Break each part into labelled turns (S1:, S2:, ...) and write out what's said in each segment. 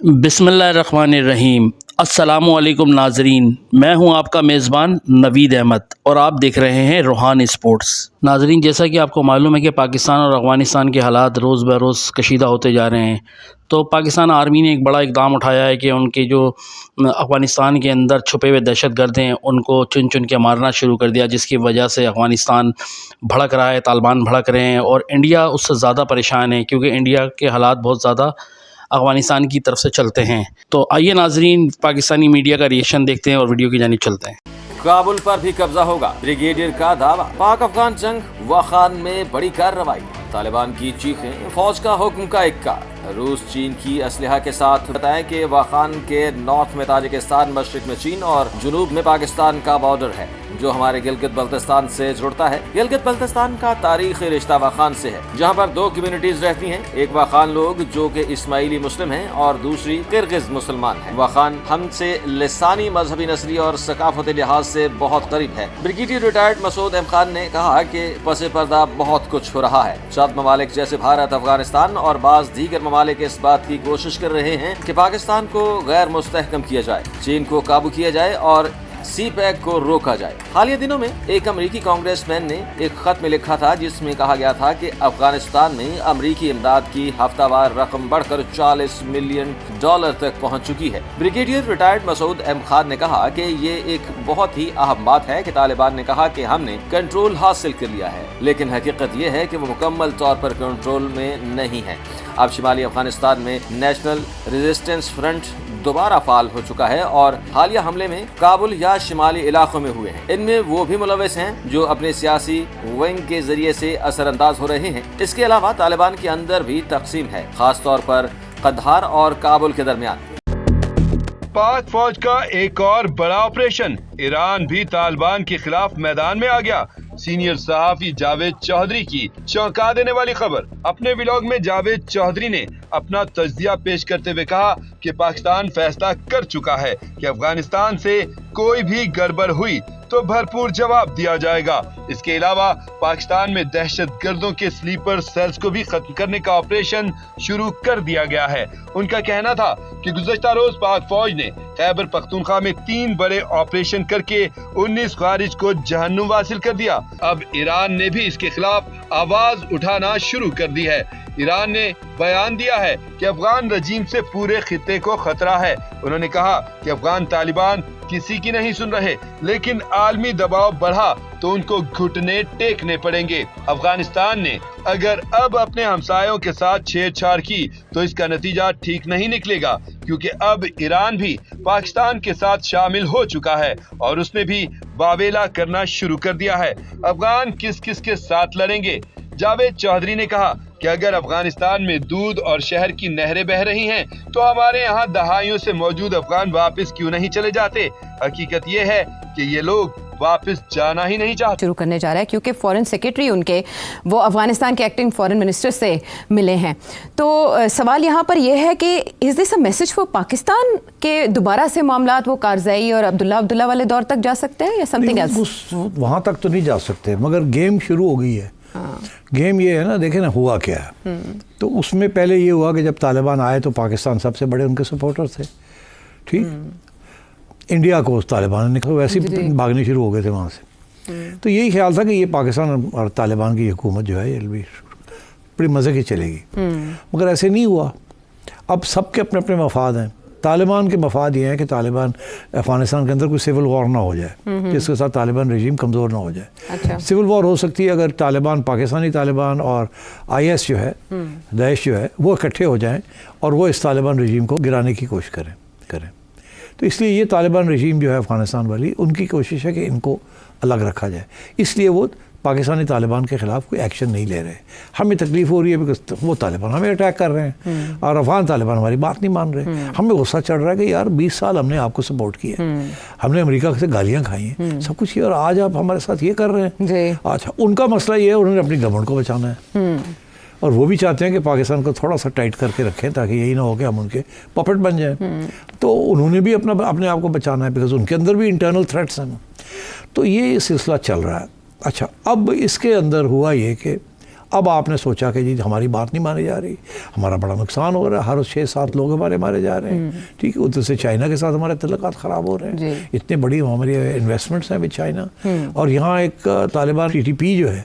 S1: بسم اللہ الرحمن الرحیم۔ السلام علیکم ناظرین، میں ہوں آپ کا میزبان نوید احمد اور آپ دیکھ رہے ہیں روحان اسپورٹس۔ ناظرین، جیسا کہ آپ کو معلوم ہے کہ پاکستان اور افغانستان کے حالات روز بہ روز کشیدہ ہوتے جا رہے ہیں، تو پاکستان آرمی نے ایک بڑا اقدام اٹھایا ہے کہ ان کے جو افغانستان کے اندر چھپے ہوئے دہشت گرد ہیں ان کو چن چن کے مارنا شروع کر دیا، جس کی وجہ سے افغانستان بھڑک رہا ہے، طالبان بھڑک رہے ہیں اور انڈیا اس سے زیادہ پریشان ہے، کیونکہ انڈیا کے حالات بہت زیادہ افغانستان کی طرف سے چلتے ہیں۔ تو آئیے ناظرین، پاکستانی میڈیا کا ریئیکشن دیکھتے ہیں اور ویڈیو کی جانب چلتے ہیں۔
S2: کابل پر بھی قبضہ ہوگا، بریگیڈیئر کا دعویٰ۔ پاک افغان جنگ واخان میں بڑی کارروائی، طالبان کی چیخیں، فوج کا حکم کا اکا۔ روس چین کی اسلحہ کے ساتھ بتائیں کہ واخان کے نارتھ میں تاجکستان، مشرق میں چین اور جنوب میں پاکستان کا بارڈر ہے جو ہمارے گلگت بلتستان سے جڑتا ہے۔ گلگت بلتستان کا تاریخی رشتہ واخان سے ہے، جہاں پر دو کمیونٹیز رہتی ہیں، ایک واخان لوگ جو کہ اسماعیلی مسلم ہیں اور دوسری کرغز مسلمان ہیں۔ واخان ہم سے لسانی، مذہبی، نسلی اور ثقافتی لحاظ سے بہت قریب ہے۔ بریگیڈیئر ریٹائرڈ مسعود احمد خان نے کہا کہ پس پردہ بہت کچھ ہو رہا ہے۔ چند ممالک جیسے بھارت، افغانستان اور بعض دیگر ممالک اس بات کی کوشش کر رہے ہیں کہ پاکستان کو غیر مستحکم کیا جائے، چین کو قابو کیا جائے اور سی پیک کو روکا جائے۔ حالیہ دنوں میں ایک امریکی کانگریس مین نے ایک خط میں لکھا تھا جس میں کہا گیا تھا کہ افغانستان میں امریکی امداد کی ہفتہ وار رقم بڑھ کر $40 ملین تک پہنچ چکی ہے۔ بریگیڈیئر ریٹائرڈ مسعود احمد خان نے کہا کہ یہ ایک بہت ہی اہم بات ہے کہ طالبان نے کہا کہ ہم نے کنٹرول حاصل کر لیا ہے، لیکن حقیقت یہ ہے کہ وہ مکمل طور پر کنٹرول میں نہیں ہے۔ اب شمالی افغانستان میں نیشنل ریزسٹنس فرنٹ دوبارہ فعال ہو چکا ہے اور حالیہ حملے میں کابل یا شمالی علاقوں میں ہوئے ہیں۔ ان میں وہ بھی ملوث ہیں جو اپنے سیاسی ونگ کے ذریعے سے اثر انداز ہو رہے ہیں۔ اس کے علاوہ طالبان کے اندر بھی تقسیم ہے، خاص طور پر قندھار اور کابل کے درمیان۔
S3: پاک فوج کا ایک اور بڑا آپریشن، ایران بھی طالبان کے خلاف میدان میں آ گیا۔ سینئر صحافی جاوید چودھری کی چونکا دینے والی خبر۔ اپنے ولاگ میں جاوید چودھری نے اپنا تجزیہ پیش کرتے ہوئے کہا کہ پاکستان فیصلہ کر چکا ہے کہ افغانستان سے کوئی بھی گڑبڑ ہوئی تو بھرپور جواب دیا جائے گا۔ اس کے علاوہ پاکستان میں دہشت گردوں کے سلیپر سیلز کو بھی ختم کرنے کا آپریشن شروع کر دیا گیا ہے۔ ان کا کہنا تھا کہ گزشتہ روز پاک فوج نے خیبر پختونخوا میں 3 بڑے آپریشن کر کے 19 خارج کو جہنم واصل کر دیا۔ اب ایران نے بھی اس کے خلاف آواز اٹھانا شروع کر دی ہے۔ ایران نے بیان دیا ہے کہ افغان رجیم سے پورے خطے کو خطرہ ہے۔ انہوں نے کہا کہ افغان طالبان کسی کی نہیں سن رہے، لیکن عالمی دباؤ بڑھا تو ان کو گھٹنے ٹیکنے پڑیں گے۔ افغانستان نے اگر اب اپنے ہمسایوں کے ساتھ چھیڑ چھاڑ کی تو اس کا نتیجہ ٹھیک نہیں نکلے گا، کیونکہ اب ایران بھی پاکستان کے ساتھ شامل ہو چکا ہے اور اس نے بھی واویلا کرنا شروع کر دیا ہے۔ افغان کس کس کے ساتھ لڑیں گے؟ جاوید چودھری نے کہا کہ اگر افغانستان میں دودھ اور شہر کی نہریں بہہ رہی ہیں تو ہمارے یہاں دہائیوں سے موجود افغان واپس کیوں نہیں چلے جاتے؟ حقیقت یہ ہے کہ یہ لوگ واپس جانا ہی نہیں چاہتے۔
S4: شروع کرنے جا رہا ہے کیونکہ فورن سیکرٹری ان کے وہ افغانستان کے ایکٹنگ فورن منسٹر سے ملے ہیں۔ تو سوال یہاں پر یہ ہے کہ از دس اے میسج فار پاکستان کہ دوبارہ سے معاملات وہ کارزئی اور عبداللہ والے دور تک جا سکتے ہیں یا سم تھنگ ایلس؟
S5: وہاں تک تو نہیں جا سکتے، مگر گیم شروع ہو گئی ہے۔ گیم یہ ہے نا، دیکھیں نا ہوا کیا ہے۔ تو اس میں پہلے یہ ہوا کہ جب طالبان آئے تو پاکستان سب سے بڑے ان کے سپورٹر تھے، ٹھیک۔ انڈیا کو طالبان نے ویسے ہی بھاگنے شروع ہو گئے تھے وہاں سے۔ تو یہی خیال تھا کہ یہ پاکستان اور طالبان کی حکومت جو ہے یہ بھی بڑی مزے کی چلے گی، مگر ایسے نہیں ہوا۔ اب سب کے اپنے اپنے مفاد ہیں۔ طالبان کے مفاد یہ ہیں کہ طالبان افغانستان کے اندر کوئی سول وار نہ ہو جائے، جس کے ساتھ طالبان رجیم کمزور نہ ہو جائے۔ سول وار ہو سکتی ہے اگر طالبان، پاکستانی طالبان اور IS جو ہے، داعش جو ہے، وہ اکٹھے ہو جائیں اور وہ اس طالبان رجیم کو گرانے کی کوشش کریں۔ تو اس لیے یہ طالبان رجیم جو ہے افغانستان والی، ان کی کوشش ہے کہ ان کو الگ رکھا جائے، اس لیے وہ پاکستانی طالبان کے خلاف کوئی ایکشن نہیں لے رہے۔ ہمیں تکلیف ہو رہی ہے بیکاز وہ طالبان ہمیں اٹیک کر رہے ہیں اور افغان طالبان ہماری بات نہیں مان رہے۔ ہمیں غصہ چڑھ رہا ہے کہ یار 20 سال ہم نے آپ کو سپورٹ کیا ہے، ہم نے امریکہ سے گالیاں کھائی ہیں، سب کچھ کیا، اور آج آپ ہمارے ساتھ یہ کر رہے ہیں۔ اچھا، ان کا مسئلہ یہ ہے انہوں نے اپنی گورنمنٹ کو بچانا ہے اور وہ بھی چاہتے ہیں کہ پاکستان کو تھوڑا سا ٹائٹ کر کے رکھیں تاکہ یہی نہ ہو کہ ہم ان کے پپٹ بن جائیں۔ تو انہوں نے بھی اپنے آپ کو بچانا ہے بیکاز ان کے اندر بھی انٹرنل تھریٹس ہیں۔ تو یہ سلسلہ چل رہا ہے۔ اچھا، اب اس کے اندر ہوا یہ کہ اب آپ نے سوچا کہ جی ہماری بات نہیں مانی جا رہی, ہمارا بڑا نقصان ہو رہا ہے, ہر 6-7 لوگ ہمارے مارے جا رہے ہیں, ٹھیک ہے, ادھر سے چائنا کے ساتھ ہمارے تعلقات خراب ہو رہے ہیں, اتنے بڑی ہماری انویسٹمنٹس ہیں وتھ چائنا, اور یہاں ایک طالبان TTP جو ہے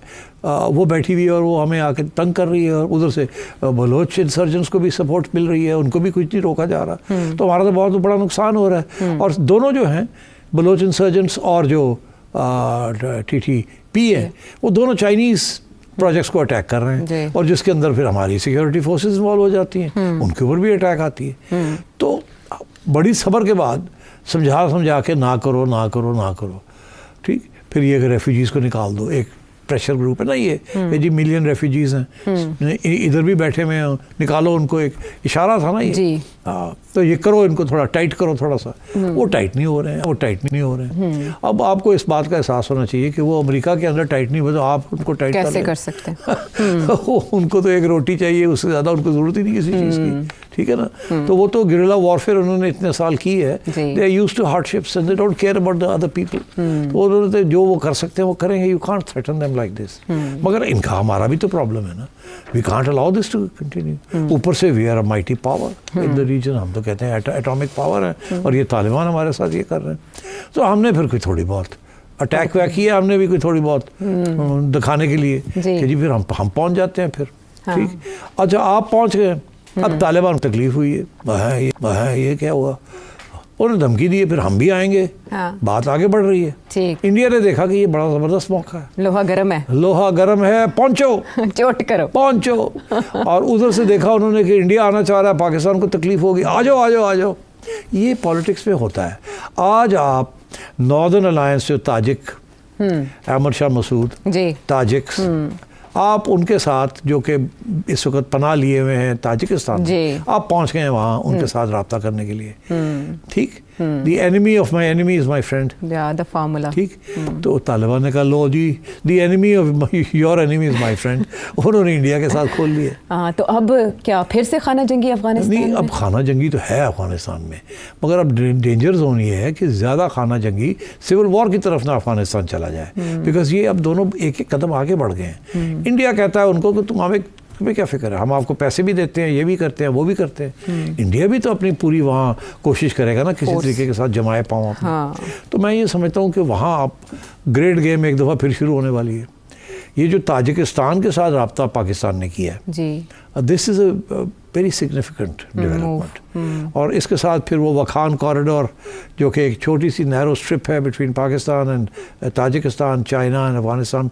S5: وہ بیٹھی ہوئی ہے اور وہ ہمیں آ کے تنگ کر رہی ہے, اور ادھر سے بلوچ انسرجنس کو بھی سپورٹ مل رہی ہے, ان کو بھی کچھ نہیں روکا جا رہا, تو ہمارا تو بہت بڑا نقصان ہو رہا ہے. اور دونوں جو ہیں بلوچ انسرجنس اور جو TTP ہے وہ دونوں چائنیز پروجیکٹس کو اٹیک کر رہے ہیں, اور جس کے اندر پھر ہماری سیکیورٹی فورسز انوالو ہو جاتی ہیں, ان کے اوپر بھی اٹیک آتی ہے. تو بڑی صبر کے بعد سمجھا کے نہ کرو, ٹھیک, پھر یہ کہ ریفیوجیز کو نکال دو, ایک پریشر گروپ ہے نا یہ کہ جی ملین ریفیوجیز ہیں ادھر بھی بیٹھے ہوئے ہیں, نکالو ان کو, ایک اشارہ تھا نا یہ, تو یہ کرو, ان کو تھوڑا ٹائٹ کرو تھوڑا سا, وہ ٹائٹ نہیں ہو رہے ہیں, اب آپ کو اس بات کا احساس ہونا چاہیے کہ وہ امریکہ کے اندر ٹائٹ نہیں ہوئے تو آپ ان کو ٹائٹ
S4: کیسے کر سکتے ہیں؟
S5: ان کو تو ایک روٹی چاہیے, اس سے زیادہ ان کو ضرورت ہی نہیں کسی چیز کی, ٹھیک ہے نا. تو وہ تو گریلا وارفیئر انہوں نے اتنے سال کی ہے, they are used to hardships and they don't care about the other people. تو انہوں نے جو وہ کر سکتے ہیں وہ کریں گے, you can't threaten them like this. مگر ان کا ہمارا بھی تو پرابلم ہے نا, we can't allow this to continue. اوپر سے we are a mighty power in the region, ہم تو کہتے ہیں ایٹامک پاور ہے, اور یہ طالبان ہمارے ساتھ یہ کر رہے ہیں. تو ہم نے پھر کوئی تھوڑی بہت اٹیک ویک کیا, ہم نے بھی کوئی تھوڑی بہت دکھانے کے لیے کہ جی پھر ہم پہنچ جاتے ہیں پھر, ٹھیک. اچھا آپ پہنچ گئے, اب طالبان کو تکلیف ہوئی ہے, یہ کیا ہوا, انہوں نے دھمکی دی ہے پھر ہم بھی آئیں گے, بات آگے بڑھ رہی ہے. انڈیا نے دیکھا کہ یہ بڑا زبردست موقع ہے, لوہا گرم ہے, پہنچو چوٹ کرو پہنچو, اور ادھر سے دیکھا انہوں نے کہ انڈیا آنا چاہ رہا ہے, پاکستان کو تکلیف ہوگی, آ جاؤ. یہ پالیٹکس میں ہوتا ہے. آج آپ ناردرن الائنس جو تاجک احمد شاہ مسعود تاجکس, آپ ان کے ساتھ جو کہ اس وقت پناہ لیے ہوئے ہیں تاجکستان, آپ پہنچ گئے ہیں وہاں ان کے ساتھ رابطہ کرنے کے لیے, ٹھیک. The enemy of my enemy is my friend, the formula, ٹھیک. تو طالبان نے کہا لو جی the enemy of your enemy is my friend, انہوں نے انڈیا کے ساتھ کھول لیے.
S4: تو اب کیا پھر سے خانہ جنگی افغانستان؟
S5: نہیں, اب خانہ جنگی تو ہے افغانستان میں, مگر اب ڈینجر زون یہ ہے کہ زیادہ خانہ جنگی سول وار کی طرف نہ افغانستان چلا جائے, بیکاز یہ اب دونوں ایک ایک قدم آگے بڑھ گئے ہیں. انڈیا کہتا ہے ان کو کہ تمہیں کیا فکر ہے, ہم آپ کو پیسے بھی دیتے ہیں, یہ بھی کرتے ہیں, وہ بھی کرتے ہیں. انڈیا بھی تو اپنی پوری وہاں کوشش کرے گا نا کسی طریقے کے ساتھ جمائے پاؤں. تو میں یہ سمجھتا ہوں کہ وہاں آپ گریٹ گیم ایک دفعہ پھر شروع ہونے والی ہے. یہ جو تاجکستان کے ساتھ رابطہ پاکستان نے کیا ہے, دس از اے ویری سگنیفیکنٹ ڈیولپمنٹ, اور اس کے ساتھ پھر وہ وکھان کوریڈور جو کہ ایک چھوٹی سی نیرو اسٹرپ ہے between Pakistan and Tajikistan, China and Afghanistan.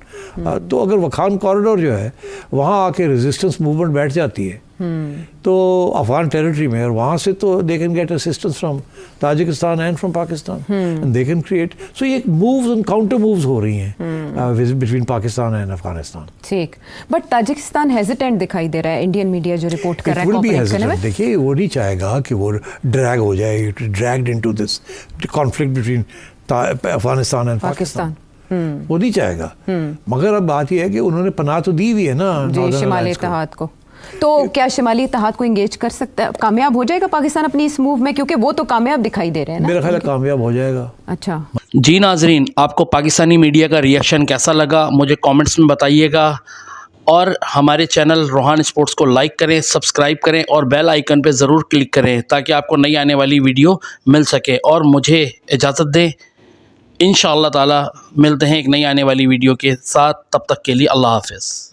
S5: تو اگر وکھان کوریڈور جو ہے وہاں آ کے ریزسٹنس موومنٹ بیٹھ جاتی ہے تو افغان ٹیریٹری میں, اور وہاں سے تو they can get assistance from Tajikistan and from Pakistan, and they can create. So یہ مووز اینڈ کاؤنٹر مووز ہو رہی ہیں بٹوین پاکستان اینڈ افغانستان.
S4: ٹھیک, بٹ تاجکستان ہیزیٹینٹ دکھائی دے رہا ہے, انڈین میڈیا جو رپورٹ کر رہا ہے.
S5: دیکھیے وہ نہیں چاہے گا کہ وہ ڈریگ ہو جائے, dragged into this conflict between Afghanistan and Pakistan, وہ نہیں چاہے گا. مگر اب بات یہ ہے کہ انہوں نے پناہ تو دی ہوئی ہے نا
S4: شمالی اتحاد کو, تو کیا شمالی اتحاد کو انگیج کر سکتا ہے, کامیاب ہو جائے گا پاکستان اپنی اس موو میں, کیونکہ وہ تو کامیاب دکھائی دے رہے ہیں.
S5: میرا خیال ہے کامیاب ہو جائے گا.
S4: اچھا
S1: جی ناظرین, آپ کو پاکستانی میڈیا کا ریئیکشن کیسا لگا مجھے کامنٹس میں بتائیے گا, اور ہمارے چینل روحان اسپورٹس کو لائک کریں, سبسکرائب کریں, اور بیل آئیکن پہ ضرور کلک کریں تاکہ آپ کو نئی آنے والی ویڈیو مل سکے. اور مجھے اجازت دیں, انشاءاللہ تعالی ملتے ہیں ایک نئی آنے والی ویڈیو کے ساتھ, تب تک کے لیے اللہ حافظ.